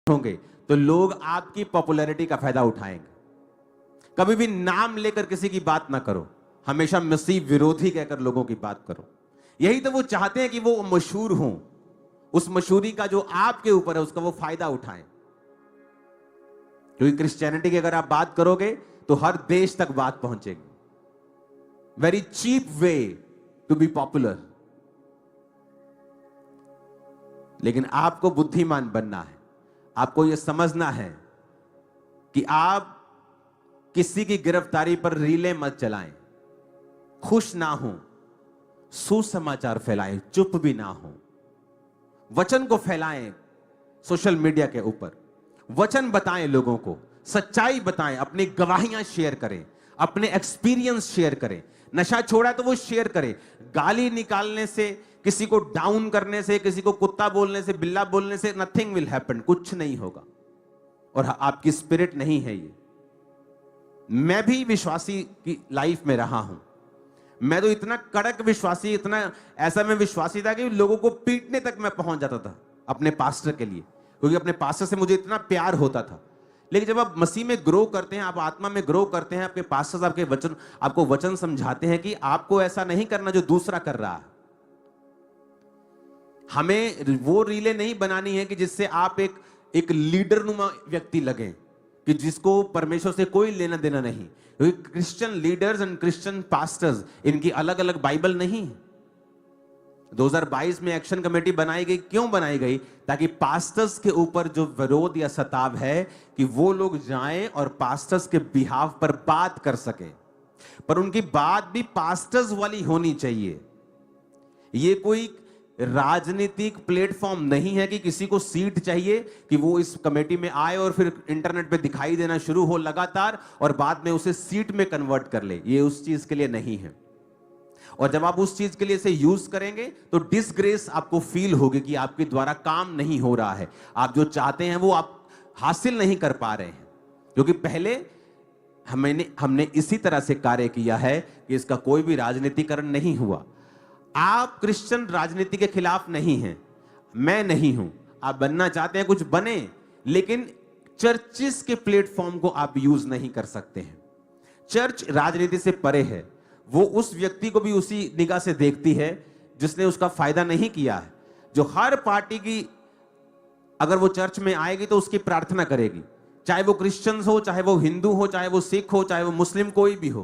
होंगे तो लोग आपकी पॉपुलैरिटी का फायदा उठाएंगे। कभी भी नाम लेकर किसी की बात ना करो, हमेशा मसीह विरोधी कहकर लोगों की बात करो। यही तो वो चाहते हैं कि वो मशहूर हों, उस मशहूरी का जो आपके ऊपर है उसका वो फायदा उठाएं। क्योंकि क्रिश्चियनिटी की अगर आप बात करोगे तो हर देश तक बात पहुंचेगी। Very cheap way to be popular. लेकिन आपको बुद्धिमान बनना है, आपको यह समझना है कि आप किसी की गिरफ्तारी पर रीले मत चलाएं, खुश ना हो, सुसमाचार फैलाएं, चुप भी ना हो, वचन को फैलाएं सोशल मीडिया के ऊपर, वचन बताएं लोगों को, सच्चाई बताएं, अपनी गवाहियां शेयर करें, अपने एक्सपीरियंस शेयर करें। नशा छोड़ा तो वो शेयर करें। गाली निकालने से, किसी को डाउन करने से, किसी को कुत्ता बोलने से, बिल्ला बोलने से नथिंग विल हैपन, कुछ नहीं होगा। और आपकी स्पिरिट नहीं है ये। मैं भी विश्वासी की लाइफ में रहा हूं। मैं तो इतना कड़क विश्वासी, इतना ऐसा मैं विश्वासी था कि लोगों को पीटने तक मैं पहुंच जाता था अपने पास्टर के लिए, क्योंकि अपने पास्टर से मुझे इतना प्यार होता था। लेकिन जब आप मसीह में ग्रो करते हैं, आप आत्मा में ग्रो करते हैं, आपके पास्टर्स आपके वचन, आपको वचन समझाते हैं कि आपको ऐसा नहीं करना जो दूसरा कर रहा है। हमें वो रीले नहीं बनानी है कि जिससे आप एक लीडर नुमा व्यक्ति लगे, कि जिसको परमेश्वर से कोई लेना देना नहीं। क्योंकि Christian leaders and Christian pastors, इनकी अलग अलग बाइबल नहीं है। 2022 में एक्शन कमेटी बनाई गई। क्यों बनाई गई? ताकि पास्टर्स के ऊपर जो विरोध या सताव है कि वो लोग जाएं और पास्टर्स के बिहाफ पर बात कर सके, पर उनकी बात भी पास्टर्स वाली होनी चाहिए। ये कोई राजनीतिक प्लेटफॉर्म नहीं है कि किसी को सीट चाहिए कि वो इस कमेटी में आए और फिर इंटरनेट पे दिखाई देना शुरू हो लगातार और बाद में उसे सीट में कन्वर्ट कर ले। ये उस चीज के लिए नहीं है। और जब आप उस चीज के लिए इसे यूज करेंगे तो डिसग्रेस आपको फील होगी कि आपके द्वारा काम नहीं हो रहा है, आप जो चाहते हैं वो आप हासिल नहीं कर पा रहे हैं। क्योंकि पहले हमने इसी तरह से कार्य किया है कि इसका कोई भी राजनीतिकरण नहीं हुआ। आप क्रिश्चियन राजनीति के खिलाफ नहीं हैं, मैं नहीं हूं। आप बनना चाहते हैं कुछ बने, लेकिन चर्चिस के प्लेटफॉर्म को आप यूज नहीं कर सकते हैं। चर्च राजनीति से परे है। वो उस व्यक्ति को भी उसी निगाह से देखती है जिसने उसका फायदा नहीं किया है। जो हर पार्टी की अगर वो चर्च में आएगी तो उसकी प्रार्थना करेगी, चाहे वो क्रिश्चियंस हो, चाहे वो हिंदू हो, चाहे वो सिख हो, चाहे वो मुस्लिम, कोई भी हो,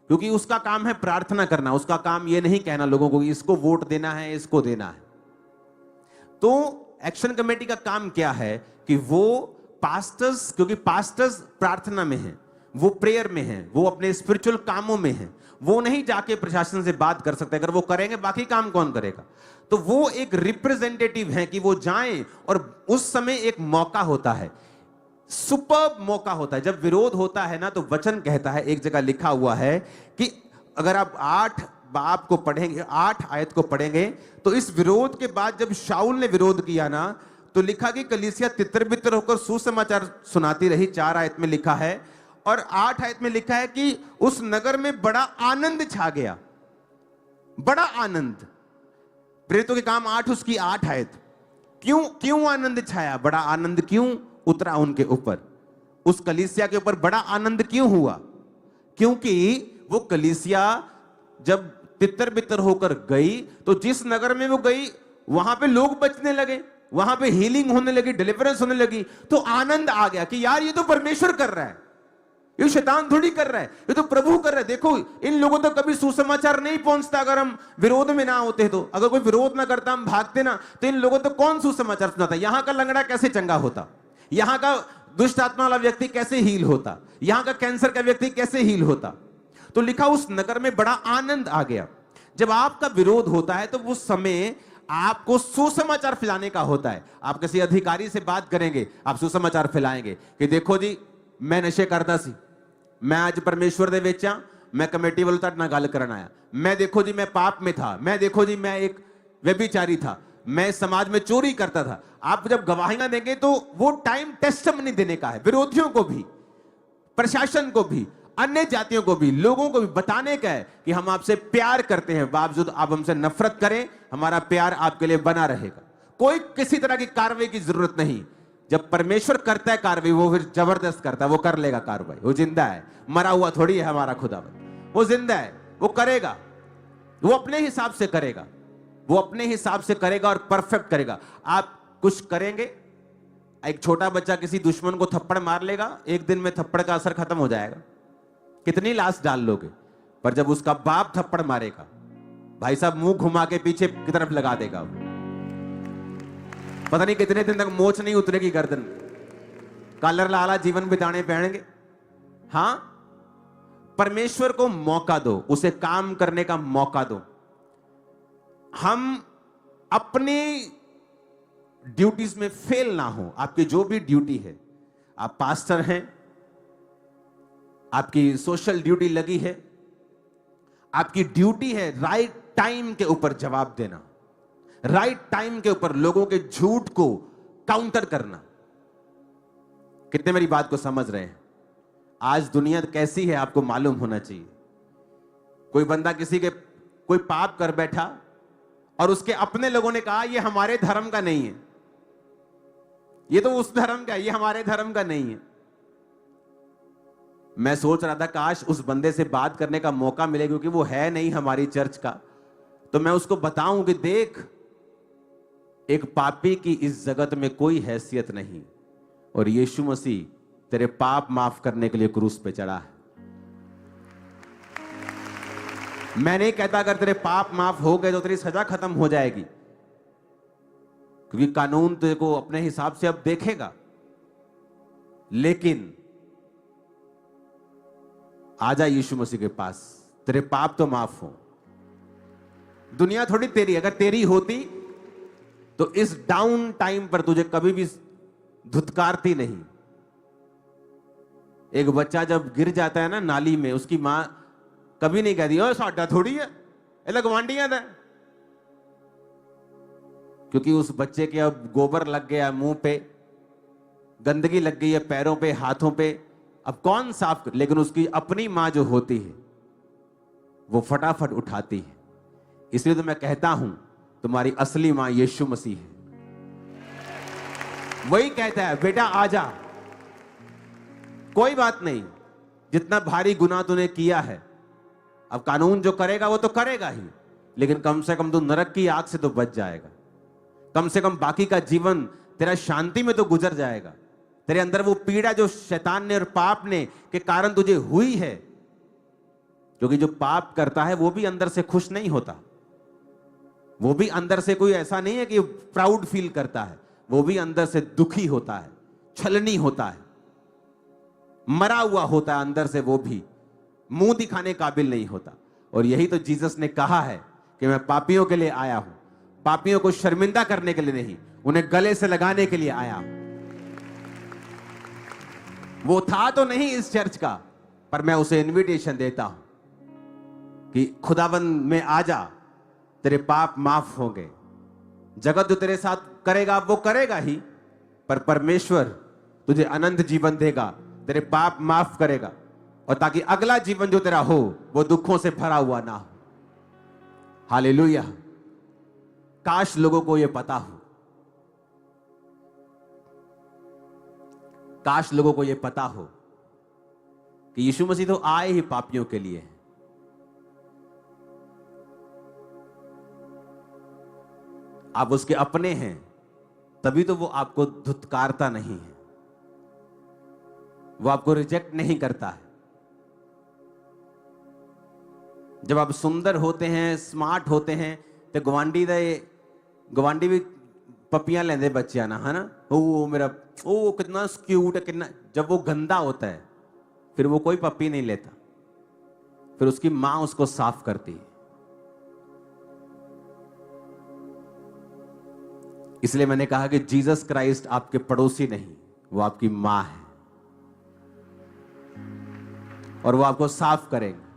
क्योंकि उसका काम है प्रार्थना करना। उसका काम ये नहीं कहना लोगों को इसको वोट देना है, इसको देना है। तो एक्शन कमेटी का काम क्या है कि वो पास्टर्स, क्योंकि पास्टर्स प्रार्थना में हैं, वो प्रेयर में हैं, वो अपने स्पिरिचुअल कामों में हैं, वो नहीं जाके प्रशासन से बात कर सकते। अगर वो करेंगे बाकी काम कौन करेगा? तो वो एक रिप्रेजेंटेटिव हैं कि वो जाएं। और उस समय एक मौका होता है, सुपर्ब मौका होता है। जब विरोध होता है ना, तो वचन कहता है, एक जगह लिखा हुआ है कि अगर आप 8 बाब को पढ़ेंगे, 8 आयत को पढ़ेंगे, तो इस विरोध के बाद जब शाऊल ने विरोध किया ना, तो लिखा कि कलीसिया तितर बितर होकर सुसमाचार सुनाती रही। 4 आयत में लिखा है। और 8 आयत में लिखा है कि उस नगर में बड़ा आनंद छा गया। बड़ा आनंद। प्रेरितों के काम 8 उसकी 8 आयत। क्यों आनंद छाया? बड़ा आनंद क्यों उतरा उनके ऊपर? उस कलीसिया के ऊपर बड़ा आनंद क्यों हुआ? क्योंकि वो कलीसिया जब तितर बितर होकर गई, तो जिस नगर में वो गई वहां पे लोग बचने लगे, वहां पे हीलिंग होने लगी, डिलीवरेंस होने लगी। तो आनंद आ गया कि यार ये तो परमेश्वर कर रहा है, ये शैतान थोड़ी कर रहा है, ये तो प्रभु कर रहा है। देखो इन लोगों तक कभी सुसमाचार नहीं पहुंचता अगर हम विरोध में ना होते। तो अगर कोई विरोध ना करता, हम भागते ना, तो इन लोगों तक कौन सुसमाचार सुनाता? यहां का लंगड़ा कैसे चंगा होता? यहां का दुष्ट आत्मा वाला व्यक्ति कैसे हील होता? यहां का कैंसर का व्यक्ति कैसे हील होता? तो लिखा उस नगर में बड़ा आनंद आ गया। जब आपका विरोध होता है तो उस समय आपको सुसमाचार फैलाने का होता है। आप किसी अधिकारी से बात करेंगे, आप सुसमाचार फैलाएंगे कि देखो जी मैं नशे करता सी, मैं आज परमेश्वर दे विच हां, मैं कमेटी वालों तुहाडे नाल गल करन आया। मैं देखो जी मैं पाप में था, मैं देखो जी मैं एक व्यभिचारी था, मैं समाज में चोरी करता था। आप जब गवाहियां देंगे तो वो टाइम टेस्टिमनी देने का है। विरोधियों को भी, प्रशासन को भी, अन्य जातियों को भी, लोगों को भी बताने का है कि हम आपसे प्यार करते हैं, बावजूद आप हमसे नफरत करें, हमारा प्यार आपके लिए बना रहेगा। कोई किसी तरह की कार्रवाई की जरूरत नहीं। जब परमेश्वर करता है कार्रवाई, वो फिर जबरदस्त करता है, वो कर लेगा कार्रवाई। वो जिंदा है, मरा हुआ थोड़ी है हमारा खुदावंद। वो जिंदा है, वो करेगा, वो अपने हिसाब से करेगा, वो अपने हिसाब से करेगा और परफेक्ट करेगा। आप कुछ करेंगे, एक छोटा बच्चा किसी दुश्मन को थप्पड़ मार लेगा, एक दिन में थप्पड़ का असर खत्म हो जाएगा, कितनी लाश डाल लोगे। पर जब उसका बाप थप्पड़ मारेगा, भाई साहब मुंह घुमा के पीछे की तरफ लगा देगा, पता नहीं कितने दिन तक मोच नहीं उतरेगी गर्दन, कलर लाला जीवन बिताने पड़ेंगे। हां, परमेश्वर को मौका दो, उसे काम करने का मौका दो। हम अपनी ड्यूटीज में फेल ना हो। आपकी जो भी ड्यूटी है, आप पास्टर हैं, आपकी सोशल ड्यूटी लगी है, आपकी ड्यूटी है राइट टाइम के ऊपर जवाब देना, राइट टाइम के ऊपर लोगों के झूठ को काउंटर करना। कितने मेरी बात को समझ रहे हैं? आज दुनिया कैसी है आपको मालूम होना चाहिए। कोई बंदा किसी के कोई पाप कर बैठा और उसके अपने लोगों ने कहा ये हमारे धर्म का नहीं है, ये तो उस धर्म का है, ये हमारे धर्म का नहीं है। मैं सोच रहा था काश उस बंदे से बात करने का मौका मिले, क्योंकि वो है नहीं हमारी चर्च का, तो मैं उसको बताऊं कि देख, एक पापी की इस जगत में कोई हैसियत नहीं, और यीशु मसीह तेरे पाप माफ करने के लिए क्रूस पे चढ़ा है। मैं नहीं कहता अगर तेरे पाप माफ हो गए तो तेरी सजा खत्म हो जाएगी, क्योंकि कानून तेरे को अपने हिसाब से अब देखेगा, लेकिन आजा यीशु मसीह के पास, तेरे पाप तो माफ हो। दुनिया थोड़ी तेरी, अगर तेरी होती तो इस डाउन टाइम पर तुझे कभी भी धुतकारती नहीं। एक बच्चा जब गिर जाता है ना नाली में, उसकी मां कभी नहीं कहती ओ साडा थोड़ी है, ये लगवांडियां दा, क्योंकि उस बच्चे के अब गोबर लग गया मुंह पे, गंदगी लग गई है पैरों पे, हाथों पे, अब कौन साफ कर। लेकिन उसकी अपनी मां जो होती है वो फटाफट उठाती है। इसलिए तो मैं कहता हूं तुम्हारी असली मां यीशु मसीह है। वही कहता है बेटा आजा, कोई बात नहीं, जितना भारी गुनाह तूने किया है, अब कानून जो करेगा वो तो करेगा ही, लेकिन कम से कम तू नरक की आग से तो बच जाएगा। कम से कम बाकी का जीवन तेरा शांति में तो गुजर जाएगा। तेरे अंदर वो पीड़ा जो शैतान ने और पाप ने के कारण तुझे हुई है, क्योंकि जो पाप करता है वो भी अंदर से खुश नहीं होता, वो भी अंदर से कोई ऐसा नहीं है कि प्राउड फील करता है, वो भी अंदर से दुखी होता है, छलनी होता है, मरा हुआ होता है अंदर से, वो भी मुंह दिखाने काबिल नहीं होता। और यही तो जीसस ने कहा है कि मैं पापियों के लिए आया हूं, पापियों को शर्मिंदा करने के लिए नहीं, उन्हें गले से लगाने के लिए आया हूं। वो था तो नहीं इस चर्च का, पर मैं उसे इनविटेशन देता हूं कि खुदावंद में आजा, तेरे पाप माफ होंगे। जगत जो तेरे साथ करेगा वो करेगा ही, पर परमेश्वर तुझे अनंत जीवन देगा, तेरे पाप माफ करेगा, और ताकि अगला जीवन जो तेरा हो वो दुखों से भरा हुआ ना हो। हालेलुया। काश लोगों को यह पता हो, काश लोगों को यह पता हो कि यीशु मसीह तो आए ही पापियों के लिए। आप उसके अपने हैं, तभी तो वो आपको धुतकारता नहीं है, वो आपको रिजेक्ट नहीं करता है। जब आप सुंदर होते हैं, स्मार्ट होते हैं, तो गवांडी भी पपियां लेंदे बच्चे ना, है ना, ओ मेरा ओ कितना क्यूट है, कितना। जब वो गंदा होता है फिर वो कोई पपी नहीं लेता, फिर उसकी मां उसको साफ करती है। इसलिए मैंने कहा कि जीसस क्राइस्ट आपके पड़ोसी नहीं, वो आपकी मां है, और वो आपको साफ करेंगे।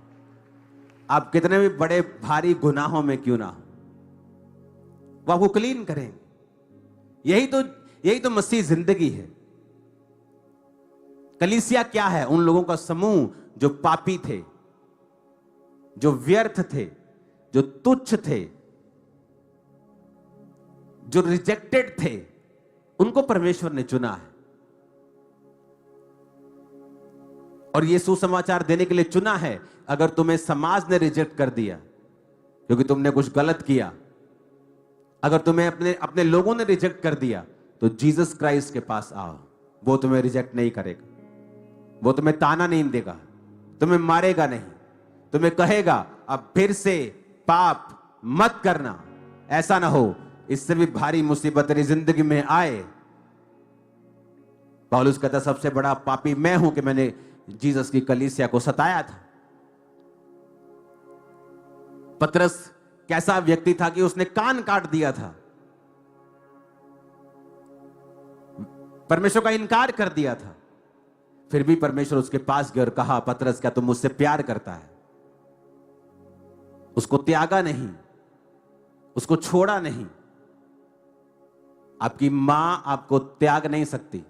आप कितने भी बड़े भारी गुनाहों में क्यों ना हो, वो आपको क्लीन करेंगे। यही तो मसीह जिंदगी है। कलीसिया क्या है? उन लोगों का समूह जो पापी थे, जो व्यर्थ थे, जो तुच्छ थे, जो रिजेक्टेड थे, उनको परमेश्वर ने चुना है और ये सुसमाचार देने के लिए चुना है। अगर तुम्हें समाज ने रिजेक्ट कर दिया क्योंकि तुमने कुछ गलत किया, अगर तुम्हें अपने लोगों ने रिजेक्ट कर दिया, तो जीसस क्राइस्ट के पास आओ। वो तुम्हें रिजेक्ट नहीं करेगा, वो तुम्हें ताना नहीं देगा, तुम्हें मारेगा नहीं, तुम्हें कहेगा अब फिर से पाप मत करना। ऐसा ना हो इससे भी भारी मुसीबत तेरी जिंदगी में आए। पौलुस कहता सबसे बड़ा पापी मैं हूं कि मैंने जीसस की कलीसिया को सताया था। पतरस कैसा व्यक्ति था कि उसने कान काट दिया था, परमेश्वर का इनकार कर दिया था, फिर भी परमेश्वर उसके पास गया और कहा पतरस क्या तुम मुझसे प्यार करता है? उसको त्यागा नहीं, उसको छोड़ा नहीं। आपकी मां आपको त्याग नहीं सकती,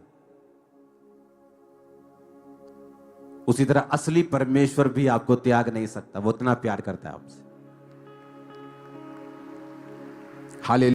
उसी तरह असली परमेश्वर भी आपको त्याग नहीं सकता। वो इतना प्यार करता है आपसे। हालेलुया।